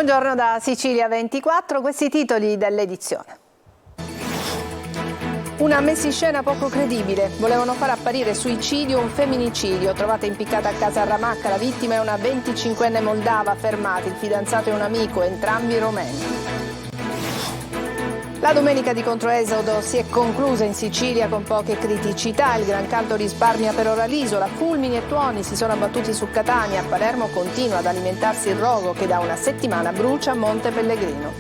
Buongiorno da Sicilia 24, questi i titoli dell'edizione. Una messiscena poco credibile. Volevano far apparire suicidio un femminicidio. Trovata impiccata a casa a Ramacca, la vittima è una 25enne moldava, fermati il fidanzato e un amico, entrambi romeni. La domenica di controesodo si è conclusa in Sicilia con poche criticità. Il gran caldo risparmia per ora l'isola. Fulmini e tuoni si sono abbattuti su Catania. A Palermo continua ad alimentarsi il rogo che da una settimana brucia Monte Pellegrino.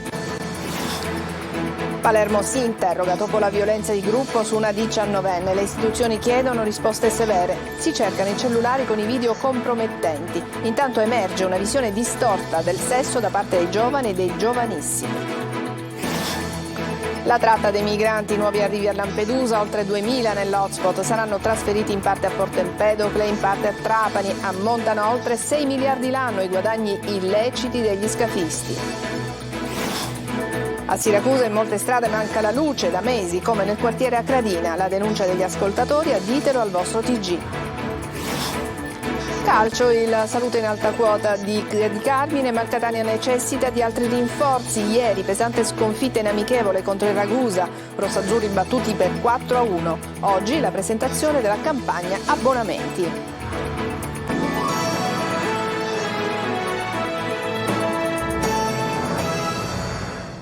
Palermo si interroga dopo la violenza di gruppo su una 19enne. Le istituzioni chiedono risposte severe. Si cercano i cellulari con i video compromettenti. Intanto emerge una visione distorta del sesso da parte dei giovani e dei giovanissimi. La tratta dei migranti, nuovi arrivi a Lampedusa, oltre 2000 nell'hotspot, saranno trasferiti in parte a Porto Empedocle e in parte a Trapani. Ammontano a oltre 6 miliardi l'anno i guadagni illeciti degli scafisti. A Siracusa in molte strade manca la luce da mesi, come nel quartiere Acradina. La denuncia degli ascoltatori, additelo al vostro TG. Calcio, il saluto in alta quota di Carmine, ma il Catania necessita di altri rinforzi. Ieri pesante sconfitta in amichevole contro il Ragusa, rossazzurri battuti per 4-1. Oggi la presentazione della campagna abbonamenti.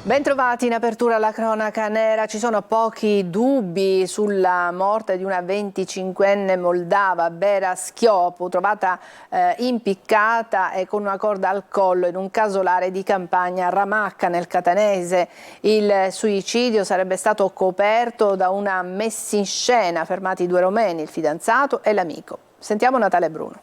Bentrovati in apertura alla cronaca nera. Ci sono pochi dubbi sulla morte di una 25enne moldava, Vera Schiopu, trovata impiccata e con una corda al collo in un casolare di campagna a Ramacca nel catanese. Il suicidio sarebbe stato coperto da una messinscena, fermati due romeni, il fidanzato e l'amico. Sentiamo Natale Bruno.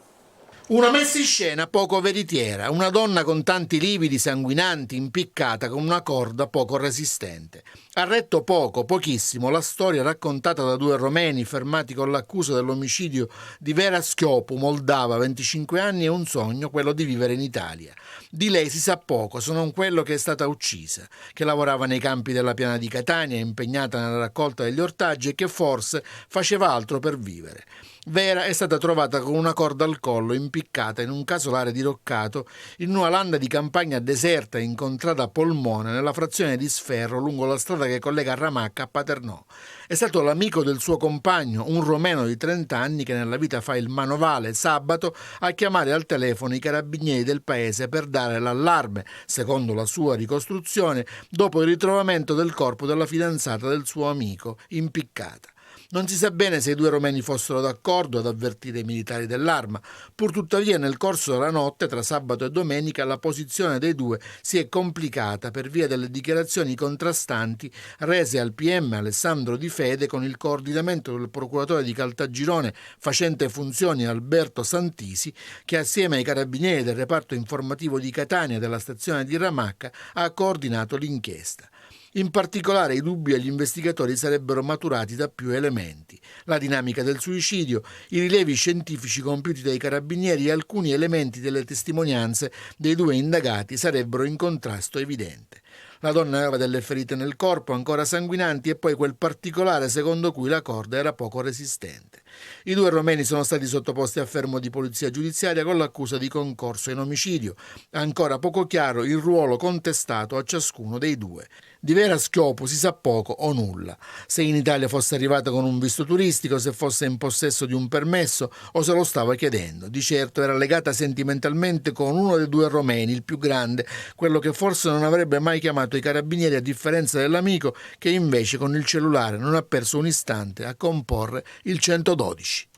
Una messiscena poco veritiera, una donna con tanti lividi sanguinanti impiccata con una corda poco resistente. Ha retto pochissimo, la storia raccontata da due romeni fermati con l'accusa dell'omicidio di Vera Schiopu, moldava, 25 anni e un sogno, quello di vivere in Italia. Di lei si sa poco, se non quello che è stata uccisa, che lavorava nei campi della Piana di Catania, impegnata nella raccolta degli ortaggi e che forse faceva altro per vivere. Vera è stata trovata con una corda al collo, impiccata in un casolare diroccato in una landa di campagna deserta in contrada Polmone, nella frazione di Sferro, lungo la strada che collega Ramacca a Paternò. È stato l'amico del suo compagno, un romeno di 30 anni che nella vita fa il manovale, sabato a chiamare al telefono i carabinieri del paese per dare l'allarme, secondo la sua ricostruzione, dopo il ritrovamento del corpo della fidanzata del suo amico, impiccata. Non si sa bene se i due romeni fossero d'accordo ad avvertire i militari dell'arma. Pur tuttavia nel corso della notte, tra sabato e domenica, la posizione dei due si è complicata per via delle dichiarazioni contrastanti rese al PM Alessandro Di Fede con il coordinamento del procuratore di Caltagirone facente funzioni Alberto Santisi, che assieme ai carabinieri del reparto informativo di Catania e della stazione di Ramacca ha coordinato l'inchiesta. In particolare i dubbi agli investigatori sarebbero maturati da più elementi: la dinamica del suicidio, i rilevi scientifici compiuti dai carabinieri e alcuni elementi delle testimonianze dei due indagati sarebbero in contrasto evidente. La donna aveva delle ferite nel corpo ancora sanguinanti e poi quel particolare secondo cui la corda era poco resistente. I due romeni sono stati sottoposti a fermo di polizia giudiziaria con l'accusa di concorso in omicidio. Ancora poco chiaro il ruolo contestato a ciascuno dei due. Di Vera Schiopu si sa poco o nulla. Se in Italia fosse arrivata con un visto turistico, se fosse in possesso di un permesso o se lo stava chiedendo. Di certo era legata sentimentalmente con uno dei due romeni, il più grande, quello che forse non avrebbe mai chiamato i carabinieri a differenza dell'amico che invece con il cellulare non ha perso un istante a comporre il 112.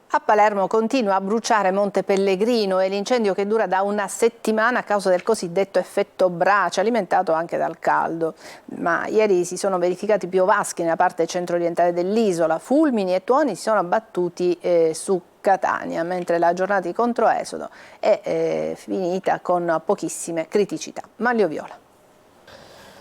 A Palermo continua a bruciare Monte Pellegrino e l'incendio che dura da una settimana a causa del cosiddetto effetto brace, alimentato anche dal caldo. Ma ieri si sono verificati piovaschi nella parte centro-orientale dell'isola, fulmini e tuoni si sono abbattuti su Catania, mentre la giornata di controesodo è finita con pochissime criticità. Manlio Viola.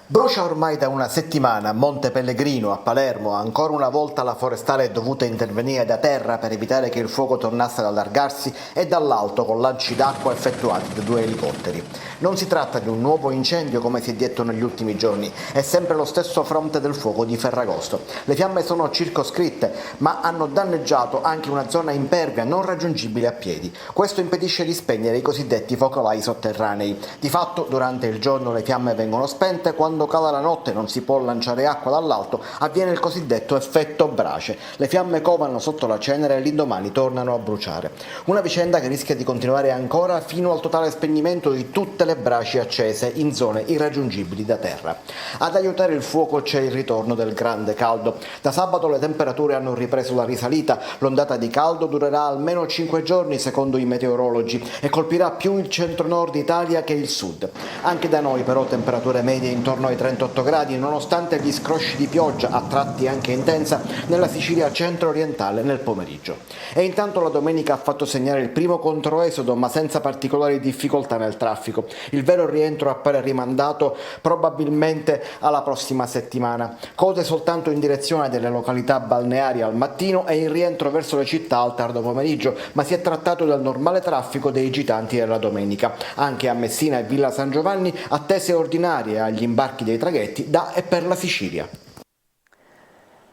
Brucia ormai da una settimana a Monte Pellegrino, a Palermo. Ancora una volta la forestale è dovuta intervenire da terra per evitare che il fuoco tornasse ad allargarsi e dall'alto con lanci d'acqua effettuati da 2 elicotteri. Non si tratta di un nuovo incendio come si è detto negli ultimi giorni, è sempre lo stesso fronte del fuoco di Ferragosto. Le fiamme sono circoscritte, ma hanno danneggiato anche una zona impervia non raggiungibile a piedi. Questo impedisce di spegnere i cosiddetti focolai sotterranei. Di fatto, durante il giorno le fiamme vengono spente, quando cala la notte non si può lanciare acqua dall'alto, avviene il cosiddetto effetto brace. Le fiamme covano sotto la cenere e l'indomani tornano a bruciare. Una vicenda che rischia di continuare ancora fino al totale spegnimento di tutte le braci accese in zone irraggiungibili da terra. Ad aiutare il fuoco c'è il ritorno del grande caldo. Da sabato le temperature hanno ripreso la risalita, l'ondata di caldo durerà almeno 5 giorni secondo i meteorologi e colpirà più il centro-nord Italia che il sud. Anche da noi però temperature medie intorno ai 38 gradi, nonostante gli scrosci di pioggia, a tratti anche intensa, nella Sicilia centro-orientale nel pomeriggio. E intanto la domenica ha fatto segnare il primo controesodo, ma senza particolari difficoltà nel traffico. Il vero rientro appare rimandato probabilmente alla prossima settimana. Code soltanto in direzione delle località balneari al mattino e il rientro verso le città al tardo pomeriggio, ma si è trattato del normale traffico dei gitanti della domenica. Anche a Messina e Villa San Giovanni attese ordinarie agli imbarchi dei traghetti da e per la Sicilia.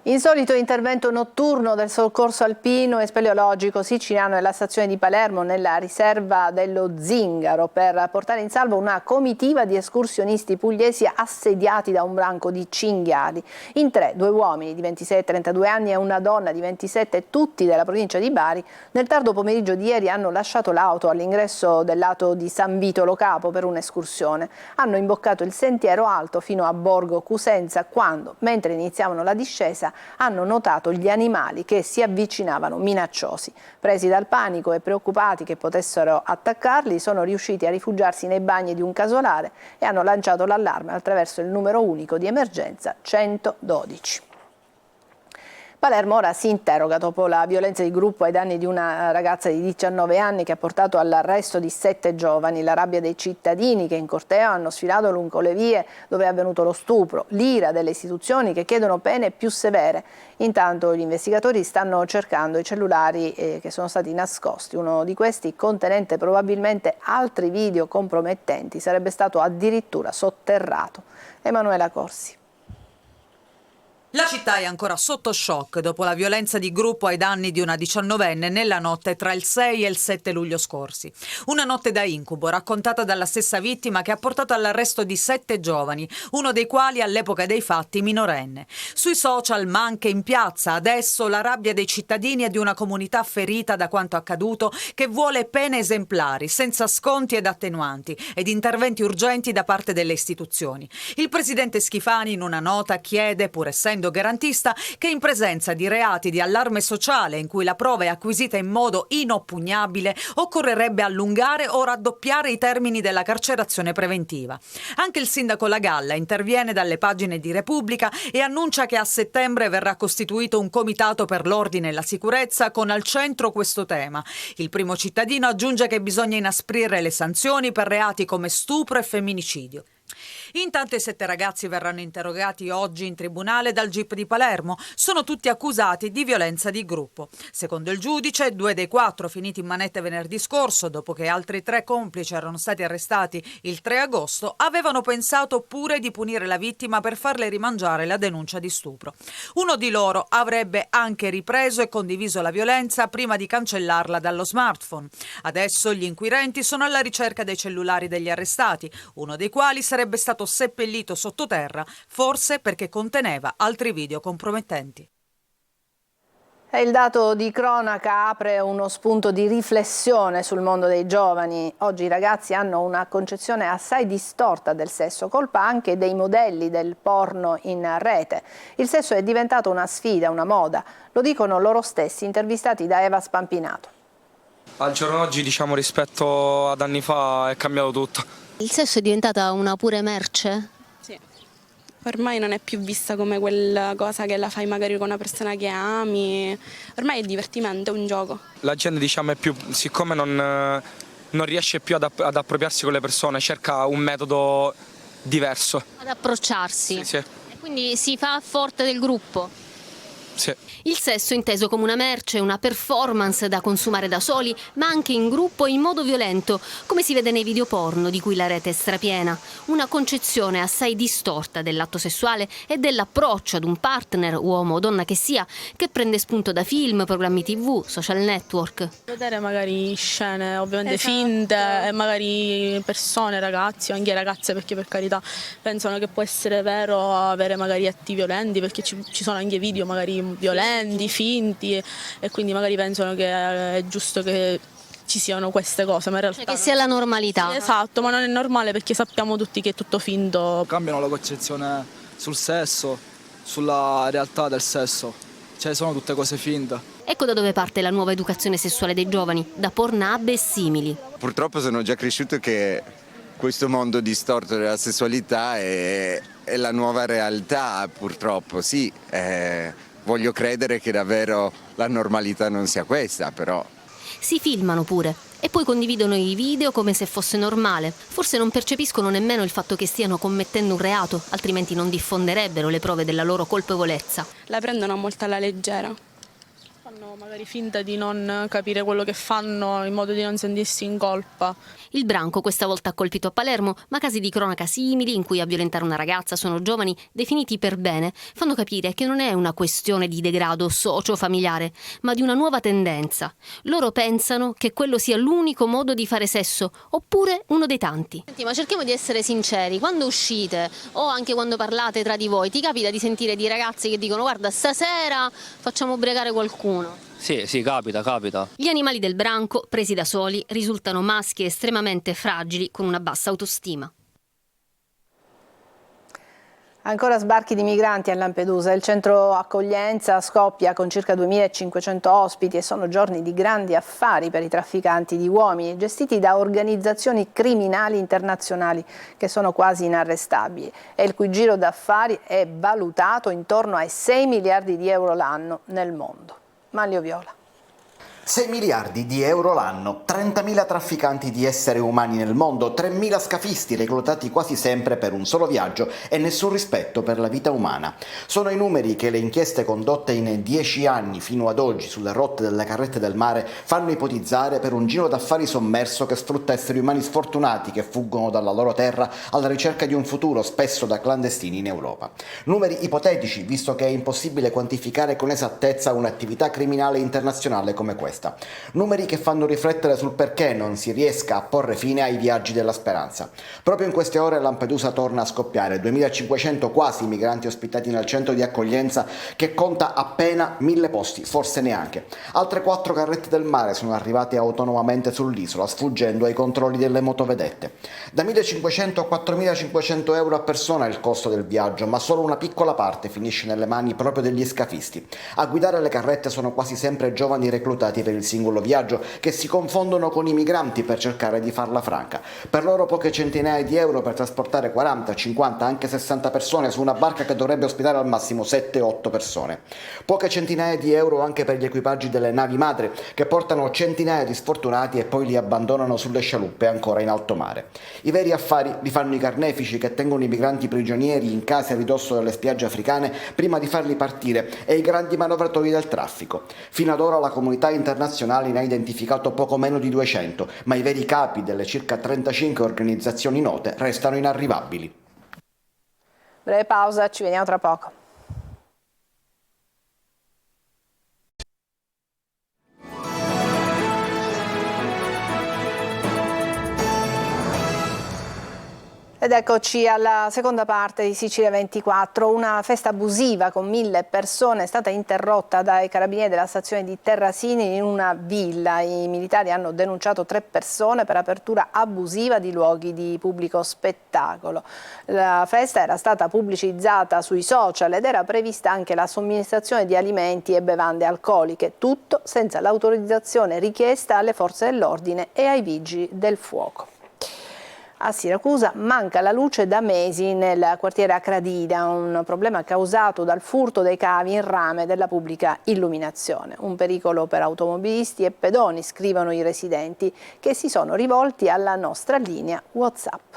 Insolito intervento notturno del soccorso alpino e speleologico siciliano nella stazione di Palermo nella riserva dello Zingaro per portare in salvo una comitiva di escursionisti pugliesi assediati da un branco di cinghiali. In 3, 2 uomini di 26 e 32 anni e una donna di 27, tutti della provincia di Bari, nel tardo pomeriggio di ieri hanno lasciato l'auto all'ingresso del lato di San Vito Lo Capo per un'escursione. Hanno imboccato il sentiero alto fino a Borgo Cusenza quando, mentre iniziavano la discesa, hanno notato gli animali che si avvicinavano minacciosi. Presi dal panico e preoccupati che potessero attaccarli, sono riusciti a rifugiarsi nei bagni di un casolare e hanno lanciato l'allarme attraverso il numero unico di emergenza 112. Palermo ora si interroga dopo la violenza di gruppo ai danni di una ragazza di 19 anni che ha portato all'arresto di 7 giovani, la rabbia dei cittadini che in corteo hanno sfilato lungo le vie dove è avvenuto lo stupro, l'ira delle istituzioni che chiedono pene più severe. Intanto gli investigatori stanno cercando i cellulari che sono stati nascosti. Uno di questi, contenente probabilmente altri video compromettenti, sarebbe stato addirittura sotterrato. Emanuela Corsi. La città è ancora sotto shock dopo la violenza di gruppo ai danni di una 19enne nella notte tra il 6 e il 7 luglio scorsi. Una notte da incubo raccontata dalla stessa vittima che ha portato all'arresto di 7 giovani, uno dei quali all'epoca dei fatti minorenne. Sui social ma anche in piazza adesso la rabbia dei cittadini e di una comunità ferita da quanto accaduto che vuole pene esemplari, senza sconti ed attenuanti ed interventi urgenti da parte delle istituzioni. Il presidente Schifani in una nota chiede, pur essendo garantista, che in presenza di reati di allarme sociale in cui la prova è acquisita in modo inoppugnabile occorrerebbe allungare o raddoppiare i termini della carcerazione preventiva. Anche il sindaco La Galla interviene dalle pagine di Repubblica e annuncia che a settembre verrà costituito un comitato per l'ordine e la sicurezza con al centro questo tema. Il primo cittadino aggiunge che bisogna inasprire le sanzioni per reati come stupro e femminicidio. Intanto i 7 ragazzi verranno interrogati oggi in tribunale dal GIP di Palermo. Sono tutti accusati di violenza di gruppo. Secondo il giudice, 2 dei 4 finiti in manette venerdì scorso, dopo che altri 3 complici erano stati arrestati il 3 agosto, avevano pensato pure di punire la vittima per farle rimangiare la denuncia di stupro. Uno di loro avrebbe anche ripreso e condiviso la violenza prima di cancellarla dallo smartphone. Adesso gli inquirenti sono alla ricerca dei cellulari degli arrestati, uno dei quali sarebbe stato seppellito sottoterra, forse perché conteneva altri video compromettenti. E il dato di cronaca apre uno spunto di riflessione sul mondo dei giovani. Oggi i ragazzi hanno una concezione assai distorta del sesso, colpa anche dei modelli del porno in rete. Il sesso è diventato una sfida, una moda. Lo dicono loro stessi, intervistati da Eva Spampinato. Al giorno d'oggi, rispetto ad anni fa è cambiato tutto. Il sesso è diventata una pure merce? Sì, ormai non è più vista come quella cosa che la fai magari con una persona che ami, ormai è divertimento, è un gioco. La gente è più, siccome non riesce più ad appropriarsi con le persone, cerca un metodo diverso. ad approcciarsi. Sì, sì. E quindi si fa forte del gruppo. Sì. Il sesso inteso come una merce, una performance da consumare da soli, ma anche in gruppo e in modo violento, come si vede nei video porno di cui la rete è strapiena. Una concezione assai distorta dell'atto sessuale e dell'approccio ad un partner, uomo o donna che sia, che prende spunto da film, programmi TV, social network. Vedere magari scene ovviamente Esatto. finte e magari persone, ragazzi o anche ragazze, perché per carità pensano che può essere vero avere magari atti violenti, perché ci sono anche video magari violenti, finti, e quindi magari pensano che è giusto che ci siano queste cose, ma in realtà Che sia la normalità. Sì, esatto, ma non è normale, perché sappiamo tutti che è tutto finto. Cambiano la concezione sul sesso, sulla realtà del sesso, cioè sono tutte cose finte. Ecco da dove parte la nuova educazione sessuale dei giovani, da Pornhub e simili. Purtroppo sono già cresciuto che questo mondo distorto della sessualità è la nuova realtà, purtroppo, sì. Voglio credere che davvero la normalità non sia questa, però. Si filmano pure e poi condividono i video come se fosse normale. Forse non percepiscono nemmeno il fatto che stiano commettendo un reato, altrimenti non diffonderebbero le prove della loro colpevolezza. La prendono molto alla leggera. Fanno magari finta di non capire quello che fanno, in modo di non sentirsi in colpa. Il branco questa volta ha colpito a Palermo, ma casi di cronaca simili in cui a violentare una ragazza sono giovani definiti per bene fanno capire che non è una questione di degrado socio-familiare, ma di una nuova tendenza. Loro pensano che quello sia l'unico modo di fare sesso, oppure uno dei tanti. Senti, ma cerchiamo di essere sinceri, quando uscite o anche quando parlate tra di voi, ti capita di sentire di ragazzi che dicono guarda stasera facciamo ubriacare qualcuno? Sì, capita. Gli animali del branco, presi da soli, risultano maschi estremamente fragili con una bassa autostima. Ancora sbarchi di migranti a Lampedusa. Il centro accoglienza scoppia con circa 2.500 ospiti e sono giorni di grandi affari per i trafficanti di uomini, gestiti da organizzazioni criminali internazionali che sono quasi inarrestabili e il cui giro d'affari è valutato intorno ai 6 miliardi di euro l'anno nel mondo. Manlio Viola. 6 miliardi di euro l'anno, 30.000 trafficanti di esseri umani nel mondo, 3.000 scafisti reclutati quasi sempre per un solo viaggio e nessun rispetto per la vita umana. Sono i numeri che le inchieste condotte in 10 anni fino ad oggi sulle rotte delle carrette del mare fanno ipotizzare per un giro d'affari sommerso che sfrutta esseri umani sfortunati che fuggono dalla loro terra alla ricerca di un futuro, spesso da clandestini in Europa. Numeri ipotetici, visto che è impossibile quantificare con esattezza un'attività criminale internazionale come questa. Numeri che fanno riflettere sul perché non si riesca a porre fine ai viaggi della speranza. Proprio in queste ore Lampedusa torna a scoppiare, 2.500 quasi migranti ospitati nel centro di accoglienza che conta appena 1.000 posti, forse neanche. Altre 4 carrette del mare sono arrivate autonomamente sull'isola, sfuggendo ai controlli delle motovedette. Da 1.500 a 4.500 euro a persona è il costo del viaggio, ma solo una piccola parte finisce nelle mani proprio degli scafisti. A guidare le carrette sono quasi sempre giovani reclutati per il singolo viaggio che si confondono con i migranti per cercare di farla franca. Per loro poche centinaia di euro per trasportare 40, 50, anche 60 persone su una barca che dovrebbe ospitare al massimo 7-8 persone. Poche centinaia di euro anche per gli equipaggi delle navi madre che portano centinaia di sfortunati e poi li abbandonano sulle scialuppe ancora in alto mare. I veri affari li fanno i carnefici che tengono i migranti prigionieri in case a ridosso delle spiagge africane prima di farli partire e i grandi manovratori del traffico. Fino ad ora la comunità internazionale ne ha identificato poco meno di 200, ma i veri capi delle circa 35 organizzazioni note restano inarrivabili. Breve pausa, ci vediamo tra poco. Ed eccoci alla seconda parte di Sicilia 24. Una festa abusiva con 1.000 persone è stata interrotta dai carabinieri della stazione di Terrasini in una villa. I militari hanno denunciato 3 persone per apertura abusiva di luoghi di pubblico spettacolo. La festa era stata pubblicizzata sui social ed era prevista anche la somministrazione di alimenti e bevande alcoliche, tutto senza l'autorizzazione richiesta alle forze dell'ordine e ai vigili del fuoco. A Siracusa manca la luce da mesi nel quartiere Acradida, un problema causato dal furto dei cavi in rame della pubblica illuminazione. Un pericolo per automobilisti e pedoni, scrivono i residenti, che si sono rivolti alla nostra linea WhatsApp.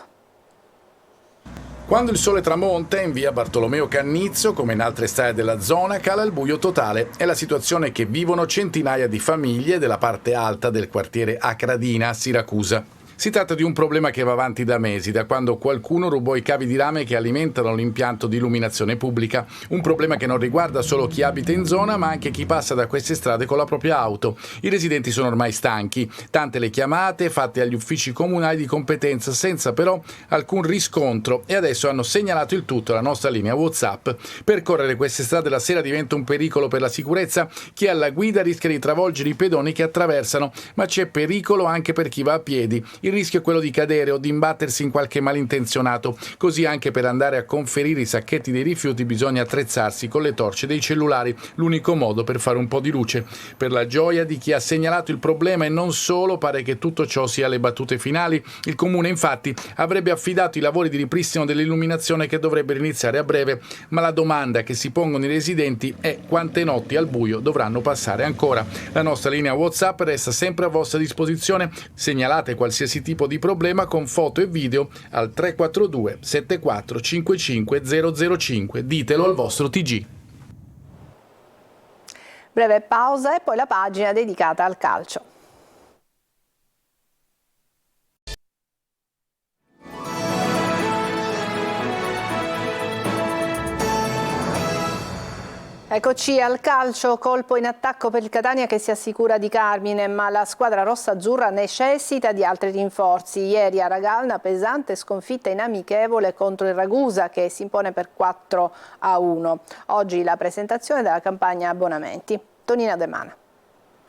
Quando il sole tramonta in via Bartolomeo Cannizzo, come in altre strade della zona, cala il buio totale. È la situazione che vivono centinaia di famiglie della parte alta del quartiere Acradina a Siracusa. Si tratta di un problema che va avanti da mesi, da quando qualcuno rubò i cavi di rame che alimentano l'impianto di illuminazione pubblica. Un problema che non riguarda solo chi abita in zona, ma anche chi passa da queste strade con la propria auto. I residenti sono ormai stanchi, tante le chiamate fatte agli uffici comunali di competenza senza però alcun riscontro, e adesso hanno segnalato il tutto alla nostra linea WhatsApp. Percorrere queste strade la sera diventa un pericolo per la sicurezza. Chi è alla guida rischia di travolgere i pedoni che attraversano, ma c'è pericolo anche per chi va a piedi. Il rischio è quello di cadere o di imbattersi in qualche malintenzionato. Così anche per andare a conferire i sacchetti dei rifiuti bisogna attrezzarsi con le torce dei cellulari, l'unico modo per fare un po' di luce. Per la gioia di chi ha segnalato il problema e non solo, pare che tutto ciò sia alle battute finali. Il comune infatti avrebbe affidato i lavori di ripristino dell'illuminazione che dovrebbero iniziare a breve, ma la domanda che si pongono i residenti è quante notti al buio dovranno passare ancora. La nostra linea WhatsApp resta sempre a vostra disposizione. Segnalate qualsiasi tipo di problema con foto e video al 342 74 55 005. Ditelo al vostro TG. Breve pausa e poi la pagina dedicata al calcio. Eccoci al calcio, colpo in attacco per il Catania che si assicura di Carmine, ma la squadra rossa-azzurra necessita di altri rinforzi. Ieri a Ragalna pesante sconfitta in amichevole contro il Ragusa che si impone per 4-1. Oggi la presentazione della campagna abbonamenti. Tonina De Mana.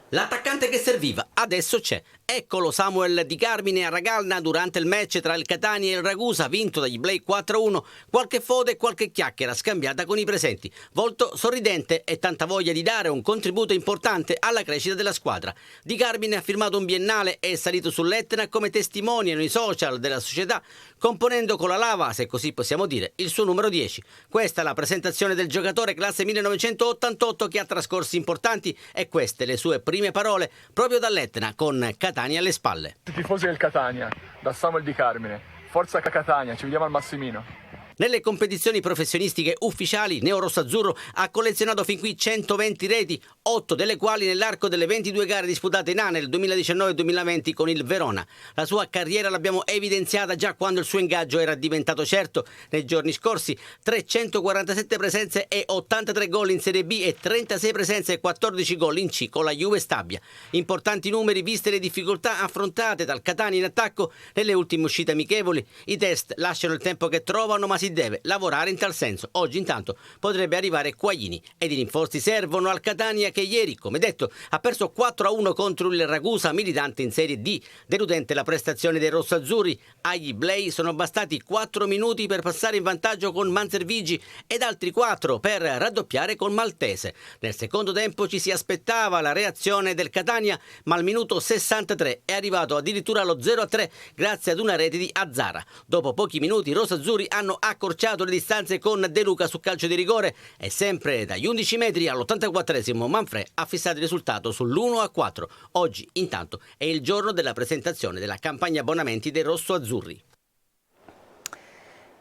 L'attaccante che serviva adesso c'è. Eccolo Samuel Di Carmine a Ragalna durante il match tra il Catania e il Ragusa vinto dagli Blei 4-1. Qualche foto e qualche chiacchiera scambiata con i presenti. Volto sorridente e tanta voglia di dare un contributo importante alla crescita della squadra. Di Carmine ha firmato un biennale e è salito sull'Etna come testimoniano i social della società, componendo con la lava, se così possiamo dire, il suo numero 10. Questa è la presentazione del giocatore classe 1988 che ha trascorsi importanti e queste le sue prime parole proprio dall'Etna con Catania alle spalle. Tifosi del Catania, da Samuel Di Carmine, forza Catania, ci vediamo al Massimino. Nelle competizioni professionistiche ufficiali, Neo Rosso-Azzurro ha collezionato fin qui 120 reti, 8 delle quali nell'arco delle 22 gare disputate in A nel 2019-2020 con il Verona. La sua carriera l'abbiamo evidenziata già quando il suo ingaggio era diventato certo. Nei giorni scorsi 347 presenze e 83 gol in Serie B e 36 presenze e 14 gol in C con la Juve Stabia. Importanti numeri viste le difficoltà affrontate dal Catania in attacco nelle ultime uscite amichevoli. I test lasciano il tempo che trovano, ma si deve lavorare in tal senso. Oggi intanto potrebbe arrivare Quaglini ed i rinforzi servono al Catania che ieri, come detto, ha perso 4-1 contro il Ragusa militante in Serie D. Deludente la prestazione dei rossoazzurri. Agli Blei sono bastati 4 minuti per passare in vantaggio con Manservigi ed altri 4 per raddoppiare con Maltese. Nel secondo tempo ci si aspettava la reazione del Catania, ma al minuto 63 è arrivato addirittura allo 0-3 grazie ad una rete di Azzara. Dopo pochi minuti i rossoazzurri hanno accorciato le distanze con De Luca su calcio di rigore e sempre dagli 11 metri all'84esimo Manfred ha fissato il risultato sull'1-4. Oggi intanto è il giorno della presentazione della campagna abbonamenti dei rossoazzurri.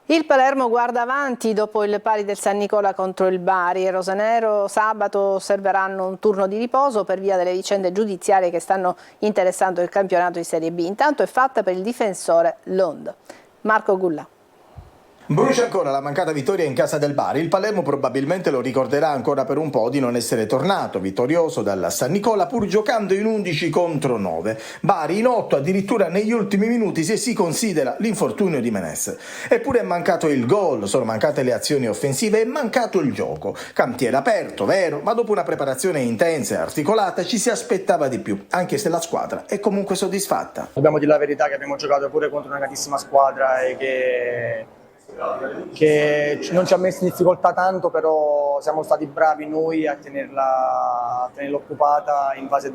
Il Palermo guarda avanti dopo il pari del San Nicola contro il Bari. I rosanero sabato osserveranno un turno di riposo per via delle vicende giudiziarie che stanno interessando il campionato di Serie B. Intanto è fatta per il difensore Lond. Marco Gulla. Brucia ancora la mancata vittoria in casa del Bari. Il Palermo probabilmente lo ricorderà ancora per un po' di non essere tornato vittorioso dal San Nicola pur giocando in 11 contro 9. Bari in 8 addirittura negli ultimi minuti se si considera l'infortunio di Menes. Eppure è mancato il gol, sono mancate le azioni offensive, è mancato il gioco. Cantiere aperto, vero, ma dopo una preparazione intensa e articolata ci si aspettava di più, anche se la squadra è comunque soddisfatta. Dobbiamo dire la verità che abbiamo giocato pure contro una grandissima squadra e che non ci ha messo in difficoltà tanto, però siamo stati bravi noi a tenerla occupata in fase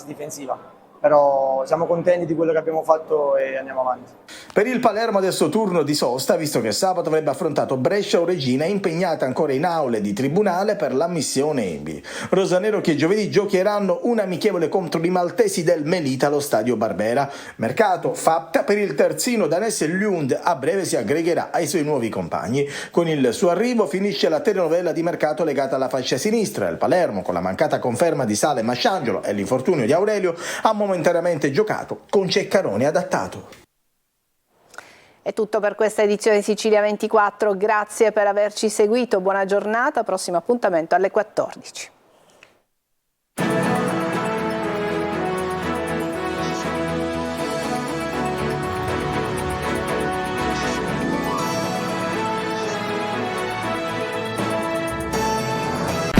difensiva. però siamo contenti di quello che abbiamo fatto e andiamo avanti. Per il Palermo adesso turno di sosta, visto che sabato avrebbe affrontato Brescia o Reggina, impegnata ancora in aule di tribunale per l'ammissione ENBI. Rosanero che giovedì giocheranno un amichevole contro i maltesi del Melita allo stadio Barbera. Mercato fatta per il terzino danese Lund, a breve si aggregherà ai suoi nuovi compagni. Con il suo arrivo finisce la telenovela di mercato legata alla fascia sinistra. Il Palermo, con la mancata conferma di Sale Masciangelo e l'infortunio di Aurelio, ha momentaneamente giocato con Ceccaroni adattato. È tutto per questa edizione di Sicilia 24, grazie per averci seguito, buona giornata, prossimo appuntamento alle 14.